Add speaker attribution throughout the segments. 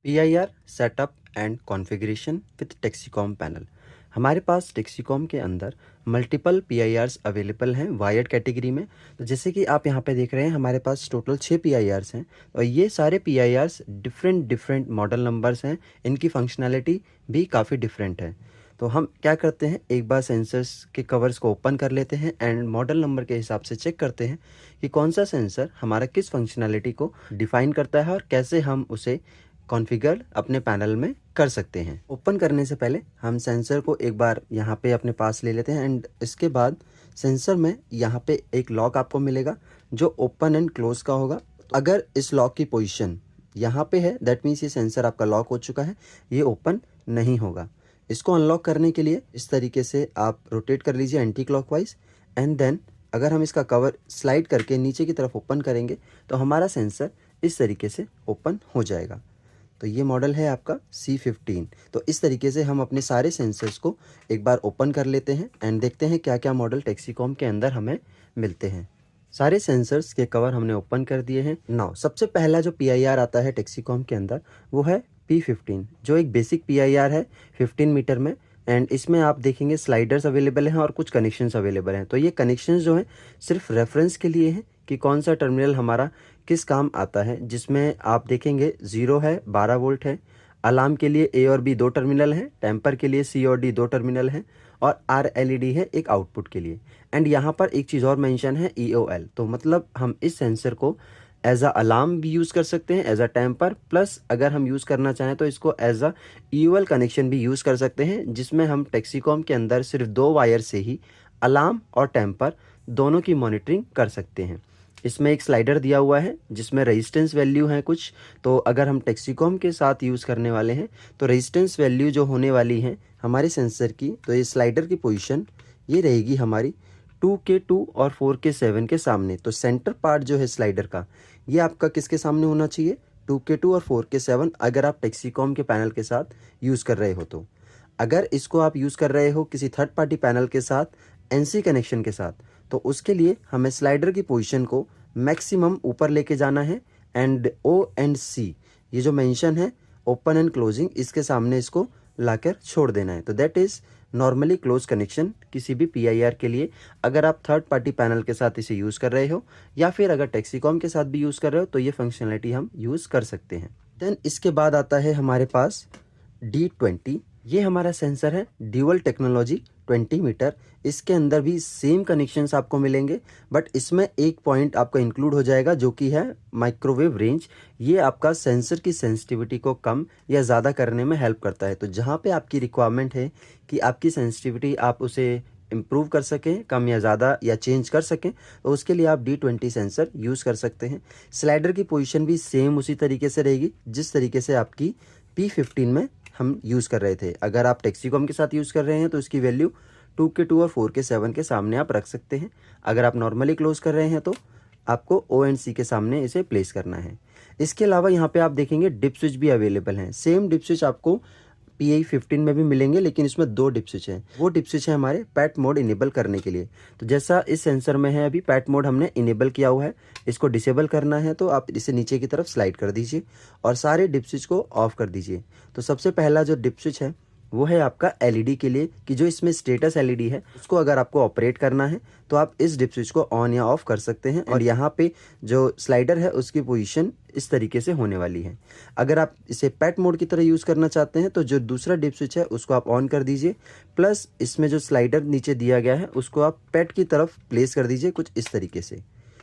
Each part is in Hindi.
Speaker 1: PIR setup and configuration with Texecom panel. हमारे पास टेक्सीकॉम के अंदर मल्टीपल PIRs अवेलेबल हैं वायर्ड कैटेगरी में। तो जैसे कि आप यहाँ पे देख रहे हैं, हमारे पास टोटल 6 PIRs हैं और ये सारे PIRs different different model numbers हैं। इनकी फंक्शनैलिटी भी काफ़ी डिफरेंट है। तो हम क्या करते हैं, एक बार सेंसर्स के कवर्स को ओपन कर लेते हैं एंड मॉडल नंबर के हिसाब से चेक करते हैं कि कौन सा सेंसर हमारा किस फंक्शनैलिटी को डिफ़ाइन करता है और कैसे हम उसे कॉन्फ़िगर अपने पैनल में कर सकते हैं। ओपन करने से पहले हम सेंसर को एक बार यहाँ पे अपने पास ले लेते हैं एंड इसके बाद सेंसर में यहाँ पे एक लॉक आपको मिलेगा जो ओपन एंड क्लोज का होगा। अगर इस लॉक की पोजीशन यहाँ पे है, दैट मीन्स ये सेंसर आपका लॉक हो चुका है, ये ओपन नहीं होगा। इसको अनलॉक करने के लिए इस तरीके से आप रोटेट कर लीजिए एंटी क्लॉकवाइज एंड देन अगर हम इसका कवर स्लाइड करके नीचे की तरफ ओपन करेंगे तो हमारा सेंसर इस तरीके से ओपन हो जाएगा। तो ये मॉडल है आपका C15। तो इस तरीके से हम अपने सारे सेंसर्स को एक बार ओपन कर लेते हैं एंड देखते हैं क्या क्या मॉडल टेक्सीकॉम के अंदर हमें मिलते हैं। सारे सेंसर्स के कवर हमने ओपन कर दिए हैं। नाउ सबसे पहला जो PIR आता है टेक्सीकॉम के अंदर वो है P15, जो एक बेसिक PIR है 15 मीटर में एंड इसमें आप देखेंगे स्लाइडर्स अवेलेबल हैं और कुछ कनेक्शंस अवेलेबल हैं। तो ये कनेक्शंस जो हैं सिर्फ रेफरेंस के लिए हैं कि कौन सा टर्मिनल हमारा किस काम आता है, जिसमें आप देखेंगे 0 है, 12 वोल्ट है, अलार्म के लिए A और B 2 टर्मिनल हैं, टेम्पर के लिए C और D 2 टर्मिनल हैं और R LED है एक आउटपुट के लिए। एंड यहाँ पर एक चीज़ और मेंशन है EOL। तो मतलब हम इस सेंसर को एज अ अलार्म भी यूज़ कर सकते हैं, एज अ टेम्पर, प्लस अगर हम यूज़ करना चाहें तो इसको एज अ EOL कनेक्शन भी यूज़ कर सकते हैं, जिसमें हम टेक्सीकॉम के अंदर सिर्फ 2 वायर से ही अलार्म और टेम्पर दोनों की मॉनिटरिंग कर सकते हैं। इसमें एक स्लाइडर दिया हुआ है जिसमें रेजिस्टेंस वैल्यू है कुछ। तो अगर हम टेक्सीकॉम के साथ यूज़ करने वाले हैं तो रेजिस्टेंस वैल्यू जो होने वाली है हमारे सेंसर की, तो ये स्लाइडर की पोजीशन ये रहेगी हमारी 2K2 और 4K7 के सामने। तो सेंटर पार्ट जो है स्लाइडर का ये आपका किसके सामने होना चाहिए, 2K2 और 4K7 अगर आप टेक्सीकॉम के पैनल के साथ यूज़ कर रहे हो। तो अगर इसको आप यूज़ कर रहे हो किसी थर्ड पार्टी पैनल के साथ NC कनेक्शन के साथ, तो उसके लिए हमें स्लाइडर की पोजीशन को मैक्सिमम ऊपर लेके जाना है एंड O एंड C ये जो मेंशन है ओपन एंड क्लोजिंग, इसके सामने इसको लाकर छोड़ देना है। तो that is normally close connection किसी भी PIR के लिए, अगर आप थर्ड पार्टी पैनल के साथ इसे यूज़ कर रहे हो या फिर अगर टेक्सीकॉम के साथ भी यूज़ कर रहे हो तो ये फंक्शनलिटी हम यूज़ कर सकते हैं। देन इसके बाद आता है हमारे पास D20। ये हमारा सेंसर है ड्यूअल टेक्नोलॉजी 20 मीटर। इसके अंदर भी सेम कनेक्शंस आपको मिलेंगे, बट इसमें एक पॉइंट आपका इंक्लूड हो जाएगा जो कि है माइक्रोवेव रेंज। ये आपका सेंसर की सेंसिटिविटी को कम या ज़्यादा करने में हेल्प करता है। तो जहाँ पे आपकी रिक्वायरमेंट है कि आपकी सेंसिटिविटी आप उसे इम्प्रूव कर सकें, कम या ज़्यादा या चेंज कर सकें, तो उसके लिए आप D20 सेंसर यूज़ कर सकते हैं। स्लाइडर की पोजीशन भी सेम उसी तरीके से रहेगी जिस तरीके से आपकी P15 में हम यूज़ कर रहे थे। अगर आप टेक्सीकॉम के साथ यूज़ कर रहे हैं तो इसकी वैल्यू 2K2 और 4K7 के सामने आप रख सकते हैं। अगर आप नॉर्मली क्लोज कर रहे हैं तो आपको O एंड C के सामने इसे प्लेस करना है। इसके अलावा यहाँ पे आप देखेंगे डिप स्विच भी अवेलेबल हैं। सेम डिप स्विच आपको PI15 में भी मिलेंगे, लेकिन इसमें 2 डिप स्विच हैं। वो डिप स्विच है हमारे पैट मोड इनेबल करने के लिए। तो जैसा इस सेंसर में है अभी पैट मोड हमने इनेबल किया हुआ है, इसको डिसेबल करना है तो आप इसे नीचे की तरफ स्लाइड कर दीजिए और सारे डिप स्विच को ऑफ कर दीजिए। तो सबसे पहला जो डिप स्विच है वो है आपका LED के लिए, कि जो इसमें स्टेटस LED है उसको अगर आपको ऑपरेट करना है तो आप इस डिप स्विच को ऑन या ऑफ कर सकते हैं। और यहाँ पे जो स्लाइडर है उसकी पोजीशन इस तरीके से होने वाली है। अगर आप इसे पैट मोड की तरह यूज़ करना चाहते हैं तो जो दूसरा डिप स्विच है उसको आप ऑन कर दीजिए, प्लस इसमें जो स्लाइडर नीचे दिया गया है उसको आप पैट की तरफ प्लेस कर दीजिए कुछ इस तरीके से।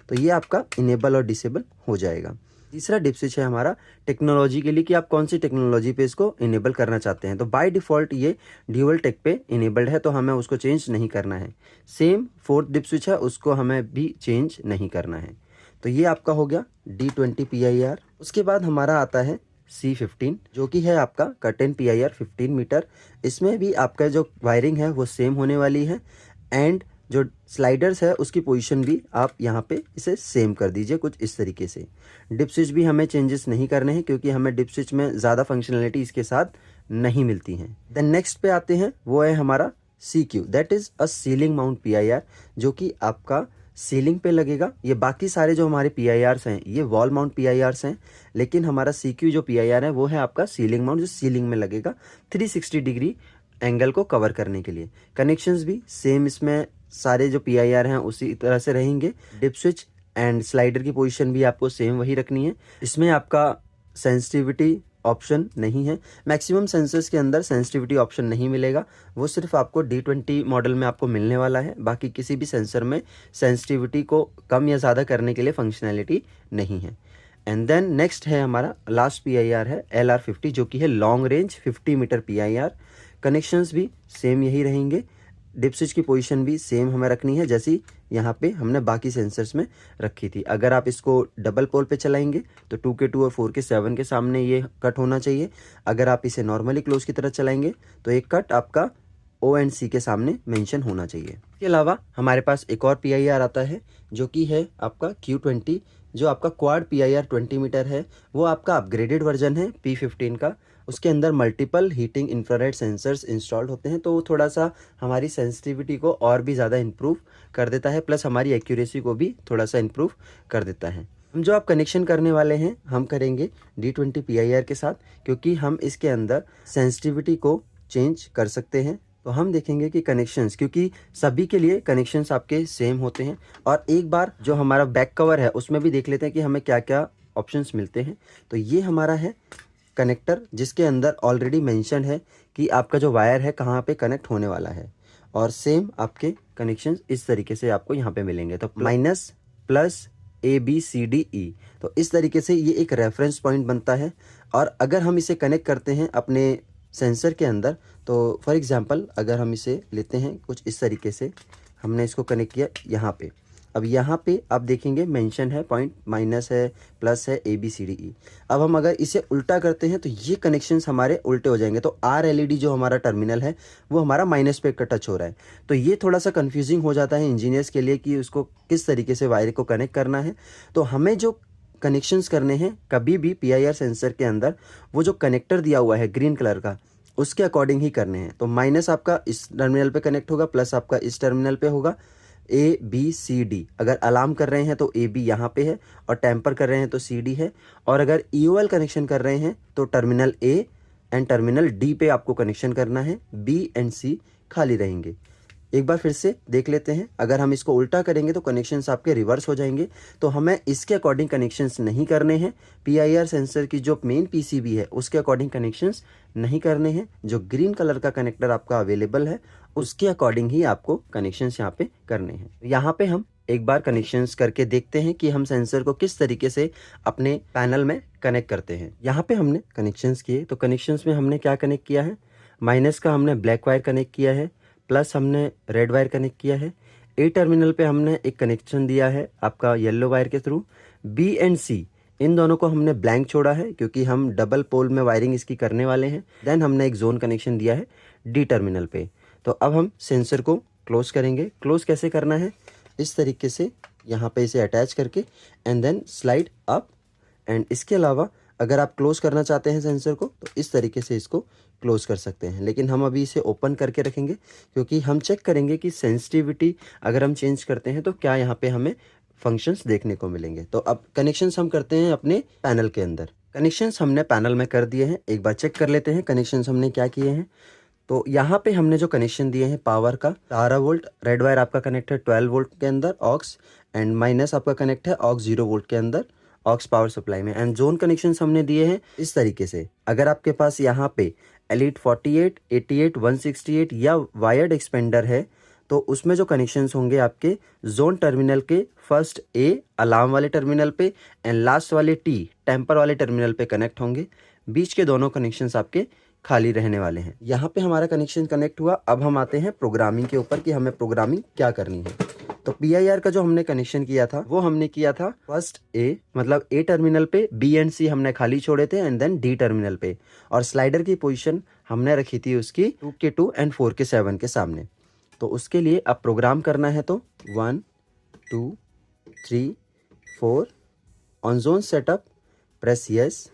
Speaker 1: तो ये आपका इनेबल और डिसेबल हो जाएगा। तीसरा डिप स्विच है हमारा टेक्नोलॉजी के लिए, कि आप कौन सी टेक्नोलॉजी पे इसको इनेबल करना चाहते हैं। तो बाय डिफ़ॉल्ट ये ड्यूअल टेक पे इनेबल्ड है तो हमें उसको चेंज नहीं करना है। सेम फोर्थ डिप स्विच है उसको हमें भी चेंज नहीं करना है। तो ये आपका हो गया D20 PIR। उसके बाद हमारा आता है C15 जो कि है आपका कर्टेन PIR 15 मीटर। इसमें भी आपका जो वायरिंग है वो सेम होने वाली है एंड जो स्लाइडर्स है उसकी पोजीशन भी आप यहाँ पे इसे सेम कर दीजिए कुछ इस तरीके से। डिप स्विच भी हमें चेंजेस नहीं करने हैं क्योंकि हमें डिप स्विच में ज़्यादा फंक्शनैलिटी इसके साथ नहीं मिलती हैं। देन नेक्स्ट पे आते हैं, वो है हमारा CQ, that is a ceiling mount PIR, जो कि आपका सीलिंग पे लगेगा। ये बाकी सारे जो हमारे PIRs हैं ये वॉल माउंट PIRs हैं, लेकिन हमारा CQ जो PIR है वो है आपका सीलिंग माउंट, जो सीलिंग में लगेगा 360 डिग्री एंगल को कवर करने के लिए। कनेक्शंस भी सेम इसमें सारे जो PIR हैं उसी तरह से रहेंगे। डिप स्विच एंड स्लाइडर की पोजीशन भी आपको सेम वही रखनी है। इसमें आपका सेंसिटिविटी ऑप्शन नहीं है। मैक्सिमम सेंसर्स के अंदर सेंसिटिविटी ऑप्शन नहीं मिलेगा, वो सिर्फ आपको D20 मॉडल में आपको मिलने वाला है। बाकी किसी भी सेंसर में सेंसिटिविटी को कम या ज़्यादा करने के लिए फंक्शनैलिटी नहीं है। एंड देन नेक्स्ट है हमारा लास्ट PIR है LR50, जो कि है long range 50 metre PIR। Connections भी सेम यही रहेंगे। डिप स्विच की पोजीशन भी सेम हमें रखनी है जैसी यहाँ पे हमने बाकी सेंसर्स में रखी थी। अगर आप इसको डबल पोल पे चलाएंगे तो 2K2 और 4K7 के सामने ये कट होना चाहिए। अगर आप इसे नॉर्मली क्लोज की तरह चलाएंगे तो एक कट आपका O एंड C के सामने मेंशन होना चाहिए। इसके अलावा हमारे पास एक और PIR आता है जो कि है आपका Q20, जो आपका क्वाड PIR 20 मीटर है। वो आपका अपग्रेडेड वर्जन है P15 का। उसके अंदर multiple heating infrared sensors installed होते हैं, तो वो थोड़ा सा हमारी सेंसिटिविटी को और भी ज़्यादा इम्प्रूव कर देता है, प्लस हमारी एक्यूरेसी को भी थोड़ा सा इम्प्रूव कर देता है। हम जो आप कनेक्शन करने वाले हैं हम करेंगे D20 PIR के साथ, क्योंकि हम इसके अंदर सेंसिटिविटी को चेंज कर सकते हैं। तो हम देखेंगे कि कनेक्शंस, क्योंकि सभी के लिए कनेक्शंस आपके सेम होते हैं। और एक बार जो हमारा बैक कवर है उसमें भी देख लेते हैं कि हमें क्या क्या ऑप्शंस मिलते हैं। तो ये हमारा है कनेक्टर, जिसके अंदर ऑलरेडी मेंशन है कि आपका जो वायर है कहाँ पे कनेक्ट होने वाला है। और सेम आपके कनेक्शंस इस तरीके से आपको यहाँ पे मिलेंगे। तो माइनस प्लस ABCDE, तो इस तरीके से ये एक रेफरेंस पॉइंट बनता है। और अगर हम इसे कनेक्ट करते हैं अपने सेंसर के अंदर, तो फॉर एग्जांपल अगर हम इसे लेते हैं कुछ इस तरीके से, हमने इसको कनेक्ट किया यहाँ पे। अब यहाँ पे आप देखेंगे मेंशन है पॉइंट, माइनस है, प्लस है, ABCDE। अब हम अगर इसे उल्टा करते हैं तो ये कनेक्शंस हमारे उल्टे हो जाएंगे। तो RLED जो हमारा टर्मिनल है वो हमारा माइनस पे टच हो रहा है। तो ये थोड़ा सा कन्फ्यूजिंग हो जाता है इंजीनियर्स के लिए कि उसको किस तरीके से वायर को कनेक्ट करना है। तो हमें जो कनेक्शंस करने हैं कभी भी PIR सेंसर के अंदर, वो जो कनेक्टर दिया हुआ है ग्रीन कलर का, उसके अकॉर्डिंग ही करने हैं। तो माइनस आपका इस टर्मिनल पे कनेक्ट होगा, प्लस आपका इस टर्मिनल पे होगा। ABCD, अगर अलार्म कर रहे हैं तो AB यहाँ पे है, और टेम्पर कर रहे हैं तो CD है। और अगर EOL कनेक्शन कर रहे हैं तो terminal A and terminal D पे आपको कनेक्शन करना है, B एंड C खाली रहेंगे। एक बार फिर से देख लेते हैं। अगर हम इसको उल्टा करेंगे तो कनेक्शंस आपके रिवर्स हो जाएंगे। तो हमें इसके अकॉर्डिंग कनेक्शंस नहीं करने हैं। PIR सेंसर की जो मेन PCB है उसके अकॉर्डिंग कनेक्शंस नहीं करने हैं। जो ग्रीन कलर का कनेक्टर आपका अवेलेबल है उसके अकॉर्डिंग ही आपको कनेक्शंस यहाँ पे करने हैं। यहाँ पे हम एक बार कनेक्शंस करके देखते हैं कि हम सेंसर को किस तरीके से अपने पैनल में कनेक्ट करते हैं। यहाँ पे हमने कनेक्शंस किए, तो कनेक्शंस में हमने क्या कनेक्ट किया है, माइनस का हमने ब्लैक वायर कनेक्ट किया है, प्लस हमने रेड वायर कनेक्ट किया है। A टर्मिनल पे हमने एक कनेक्शन दिया है आपका येलो वायर के थ्रू। B एंड C इन दोनों को हमने ब्लैंक छोड़ा है क्योंकि हम डबल पोल में वायरिंग इसकी करने वाले हैं। देन हमने एक जोन कनेक्शन दिया है D टर्मिनल पे। तो अब हम सेंसर को क्लोज करेंगे। क्लोज कैसे करना है, इस तरीके से यहाँ पे इसे अटैच करके and then slide up. And इसके अलावा अगर आप क्लोज करना चाहते हैं सेंसर को तो इस तरीके से इसको क्लोज कर सकते हैं। लेकिन हम अभी इसे ओपन करके रखेंगे क्योंकि हम चेक करेंगे कि सेंसिटिविटी अगर हम चेंज करते हैं तो क्या यहाँ पे हमें फंक्शंस देखने को मिलेंगे। तो अब कनेक्शंस हम करते हैं अपने पैनल के अंदर। कनेक्शंस हमने पैनल में कर दिए हैं। एक बार चेक कर लेते हैं कनेक्शंस हमने क्या किए हैं। तो यहाँ पे हमने जो कनेक्शन दिए हैं पावर का 12 वोल्ट, रेड वायर आपका कनेक्ट है 12 वोल्ट के अंदर ऑक्स, एंड माइनस आपका कनेक्ट है ऑक्स 0 वोल्ट के अंदर ऑक्स पावर सप्लाई में। एंड जोन कनेक्शंस हमने दिए हैं इस तरीके से। अगर आपके पास यहाँ पे एलीट 48, 88, 168 या वायर्ड एक्सपेंडर है तो उसमें जो कनेक्शंस होंगे आपके जोन टर्मिनल के फर्स्ट A अलार्म वाले टर्मिनल पे एंड लास्ट वाले T टेम्पर वाले टर्मिनल पे कनेक्ट होंगे। बीच के दोनों कनेक्शंस आपके खाली रहने वाले हैं। यहाँ पे हमारा कनेक्शन कनेक्ट हुआ। अब हम आते हैं प्रोग्रामिंग के ऊपर कि हमें प्रोग्रामिंग क्या करनी है। तो PIR का जो हमने कनेक्शन किया था वो हमने किया था फर्स्ट A मतलब A टर्मिनल पे, B एंड C हमने खाली छोड़े थे एंड देन D टर्मिनल पे। और स्लाइडर की पोजीशन हमने रखी थी उसकी 2K2 एंड 4K7 के सामने। तो उसके लिए अब प्रोग्राम करना है तो 1 2 3 4 on zone setup press yes.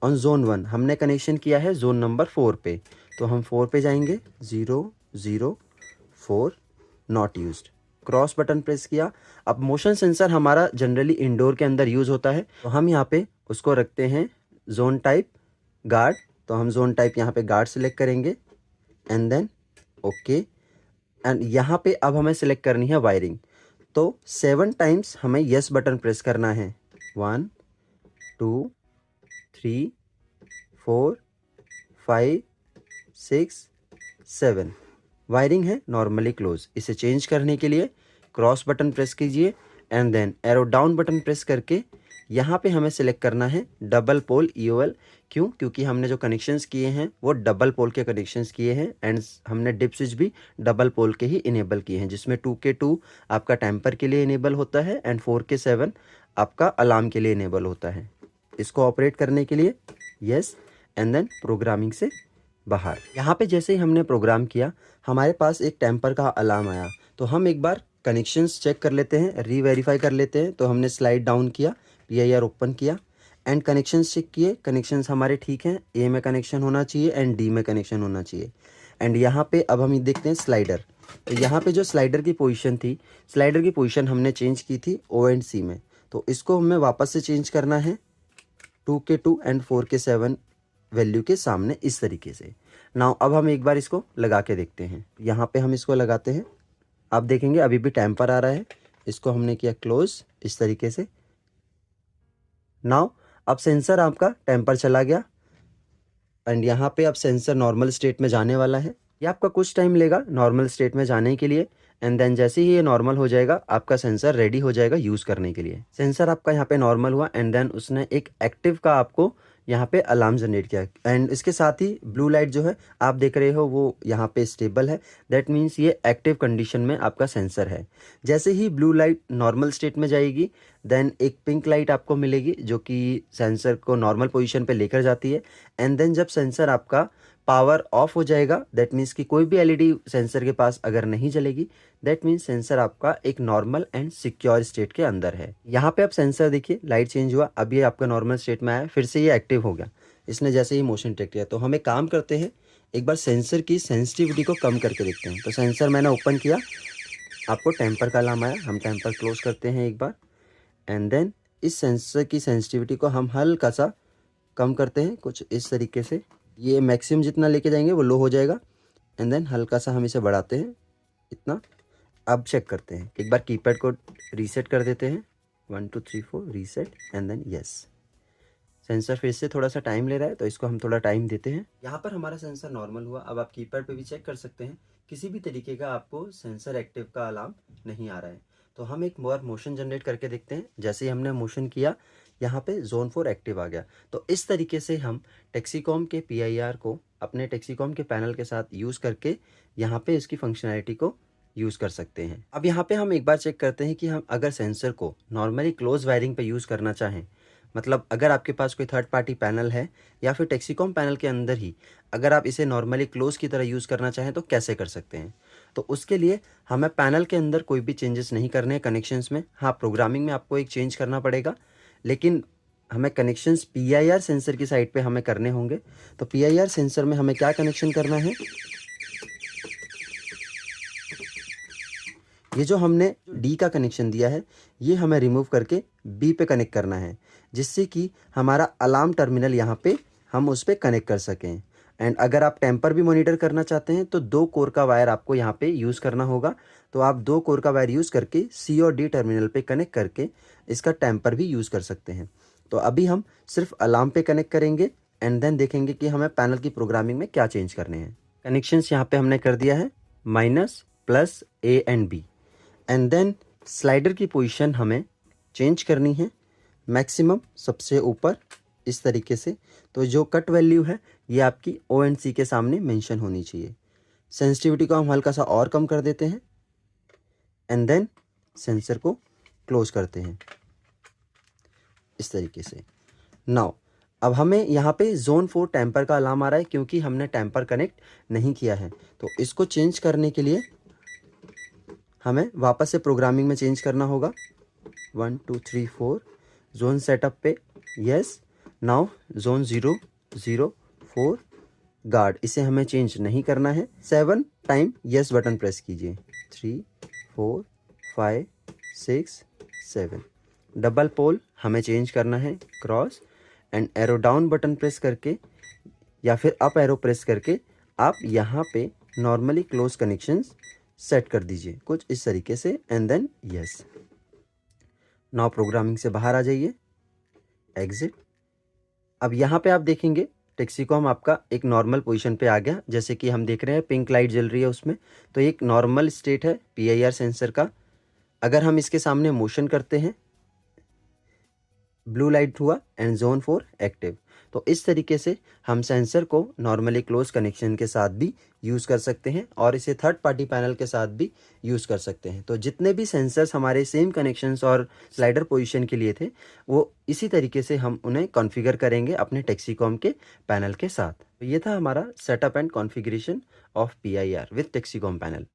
Speaker 1: On zone 1 हमने कनेक्शन किया है जोन नंबर 4 पे, तो हम 4 पे जाएंगे 0 0 4 not used. Cross button press किया। अब मोशन सेंसर हमारा जनरली इंडोर के अंदर यूज़ होता है, तो हम यहाँ पे उसको रखते हैं जोन टाइप गार्ड। तो हम जोन टाइप यहाँ पे गार्ड सेलेक्ट करेंगे एंड देन ओके। एंड यहाँ पे अब हमें सेलेक्ट करनी है वायरिंग। तो 7 टाइम्स हमें यस बटन प्रेस करना है। 1 2 3 4 5 6 7। वायरिंग है नॉर्मली क्लोज। इसे चेंज करने के लिए क्रॉस बटन प्रेस कीजिए and then arrow down button press करके यहाँ पे हमें सेलेक्ट करना है डबल पोल EOL। क्यों? क्योंकि हमने जो कनेक्शंस किए हैं वो डबल पोल के कनेक्शंस किए हैं एंड हमने डिप स्विच भी डबल पोल के ही इनेबल किए हैं, जिसमें 2K2 आपका टेम्पर के लिए इनेबल होता है एंड 4K7 आपका अलार्म के लिए इनेबल होता है। इसको ऑपरेट करने के लिए यस एंड देन प्रोग्रामिंग से बाहर। यहाँ पे जैसे ही हमने प्रोग्राम किया हमारे पास एक टेम्पर का अलार्म आया। तो हम एक बार कनेक्शंस चेक कर लेते हैं, रीवेरीफाई कर लेते हैं। तो हमने स्लाइड डाउन किया, PIR ओपन किया एंड कनेक्शंस चेक किए। कनेक्शंस हमारे ठीक हैं, A में कनेक्शन होना चाहिए एंड D में कनेक्शन होना चाहिए। एंड यहाँ पे अब हम देखते हैं स्लाइडर। तो यहाँ पे जो स्लाइडर की पोजीशन थी, स्लाइडर की पोजीशन हमने चेंज की थी O एंड C में। तो इसको हमें वापस से चेंज करना है 2K2 एंड 4K7 वैल्यू के सामने इस तरीके से। नाउ अब हम एक बार इसको लगा के देखते हैं। यहाँ पे हम इसको लगाते हैं, आप देखेंगे अभी भी टेम्पर आ रहा है। इसको हमने किया क्लोज इस तरीके से। नाउ अब सेंसर आपका टेम्पर चला गया एंड यहाँ पे अब सेंसर नॉर्मल स्टेट में जाने वाला है। ये आपका कुछ टाइम लेगा नॉर्मल स्टेट में जाने के लिए एंड देन जैसे ही ये नॉर्मल हो जाएगा आपका सेंसर रेडी हो जाएगा यूज़ करने के लिए। सेंसर आपका यहाँ पे नॉर्मल हुआ एंड देन उसने एक एक्टिव का आपको यहाँ पे अलार्म जनरेट किया एंड इसके साथ ही ब्लू लाइट जो है आप देख रहे हो वो यहाँ पे स्टेबल है। दैट मीन्स ये एक्टिव कंडीशन में आपका सेंसर है। जैसे ही ब्लू लाइट नॉर्मल स्टेट में जाएगी देन एक पिंक लाइट आपको मिलेगी जो कि सेंसर को नॉर्मल पोजीशन पे लेकर जाती है एंड देन जब सेंसर आपका पावर ऑफ हो जाएगा दैट मीन्स कि कोई भी LED सेंसर के पास अगर नहीं चलेगी दैट मीन्स सेंसर आपका एक नॉर्मल एंड सिक्योर स्टेट के अंदर है। यहाँ पे आप सेंसर देखिए लाइट चेंज हुआ, अब ये आपका नॉर्मल स्टेट में आया, फिर से ये एक्टिव हो गया इसने जैसे ही मोशन डिटेक्ट किया। तो हम एक काम करते हैं, एक बार सेंसर की सेंसिटिविटी को कम करके देखते हैं। तो सेंसर मैंने ओपन किया, आपको टेम्पर का अलार्म आया, हम टेम्पर क्लोज करते हैं एक बार एंड देन इस सेंसर की सेंसिटिविटी को हम हल्का सा कम करते हैं कुछ इस तरीके से। ये मैक्सिमम जितना लेके जाएंगे वो लो हो जाएगा एंड देन हल्का सा हम इसे बढ़ाते हैं इतना। अब चेक करते हैं, एक बार कीपैड को रीसेट कर देते हैं 1 2 3 4 reset and then yes. Sensor फिर से थोड़ा सा टाइम ले रहा है तो इसको हम थोड़ा टाइम देते हैं। यहाँ पर हमारा सेंसर नॉर्मल हुआ। अब आप कीपैड पे भी चेक कर सकते हैं किसी भी तरीके का आपको सेंसर एक्टिव का अलार्म नहीं आ रहा है। तो हम एक बार मोशन जनरेट करके देखते हैं। जैसे ही हमने मोशन किया यहाँ पे जोन 4 एक्टिव आ गया। तो इस तरीके से हम टेक्सीकॉम के PIR को अपने टेक्सीकॉम के पैनल के साथ यूज़ करके यहाँ पे इसकी फंक्शनैलिटी को यूज़ कर सकते हैं। अब यहाँ पे हम एक बार चेक करते हैं कि हम अगर सेंसर को नॉर्मली क्लोज वायरिंग पे यूज़ करना चाहें, मतलब अगर आपके पास कोई थर्ड पार्टी पैनल है या फिर टेक्सीकॉम पैनल के अंदर ही अगर आप इसे नॉर्मली क्लोज की तरह यूज़ करना चाहें तो कैसे कर सकते हैं। तो उसके लिए हमें पैनल के अंदर कोई भी चेंजेस नहीं करने हैं कनेक्शंस में। हाँ, प्रोग्रामिंग में आपको एक चेंज करना पड़ेगा लेकिन हमें कनेक्शंस PIR सेंसर की साइड पे हमें करने होंगे। तो PIR सेंसर में हमें क्या कनेक्शन करना है, ये जो हमने D का कनेक्शन दिया है ये हमें रिमूव करके B पे कनेक्ट करना है, जिससे कि हमारा अलार्म टर्मिनल यहाँ पे हम उस पर कनेक्ट कर सकें। एंड अगर आप टेम्पर भी मॉनिटर करना चाहते हैं तो 2 कोर का वायर आपको यहाँ पे यूज़ करना होगा। तो आप 2 कोर का वायर यूज़ करके C और D टर्मिनल पे कनेक्ट करके इसका टेम्पर भी यूज़ कर सकते हैं। तो अभी हम सिर्फ अलार्म पे कनेक्ट करेंगे एंड देन देखेंगे कि हमें पैनल की प्रोग्रामिंग में क्या चेंज करने हैं। कनेक्शंस यहाँ पे हमने कर दिया है minus plus A and B and then slider की पोजीशन हमें चेंज करनी है मैक्सिमम सबसे ऊपर इस तरीके से। तो जो कट वैल्यू है ये आपकी O एंड C के सामने मेंशन होनी चाहिए। सेंसिटिविटी को हम हल्का सा और कम कर देते हैं एंड देन सेंसर को क्लोज करते हैं इस तरीके से। नाउ अब हमें यहाँ पे जोन 4 टेम्पर का अलार्म आ रहा है क्योंकि हमने टेम्पर कनेक्ट नहीं किया है। तो इसको चेंज करने के लिए हमें वापस से प्रोग्रामिंग में चेंज करना होगा 1 2 3 4 जोन सेटअप पे यस। नाउ जोन 0 0 4 गार्ड, इसे हमें चेंज नहीं करना है। 7 टाइम यस बटन प्रेस कीजिए 3 4 5 6 7। डबल पोल हमें चेंज करना है cross, and arrow down button press करके या फिर अप एरो प्रेस करके आप यहाँ पे नॉर्मली क्लोज कनेक्शंस सेट कर दीजिए कुछ इस तरीके से, and then yes. Now programming से बाहर आ जाइए, एग्जिट। अब यहाँ पे आप देखेंगे टेक्सीकॉम आपका एक नॉर्मल पोजीशन पे आ गया, जैसे कि हम देख रहे हैं पिंक लाइट जल रही है उसमें, तो एक नॉर्मल स्टेट है PIR सेंसर का। अगर हम इसके सामने मोशन करते हैं, ब्लू लाइट हुआ एंड जोन 4 एक्टिव। तो इस तरीके से हम सेंसर को नॉर्मली क्लोज कनेक्शन के साथ भी यूज़ कर सकते हैं और इसे थर्ड पार्टी पैनल के साथ भी यूज़ कर सकते हैं। तो जितने भी सेंसर्स हमारे सेम कनेक्शंस और स्लाइडर पोजीशन के लिए थे, वो इसी तरीके से हम उन्हें कॉन्फ़िगर करेंगे अपने टेक्सीकॉम के पैनल के साथ। तो ये था हमारा setup and configuration of PIR with Texecom panel.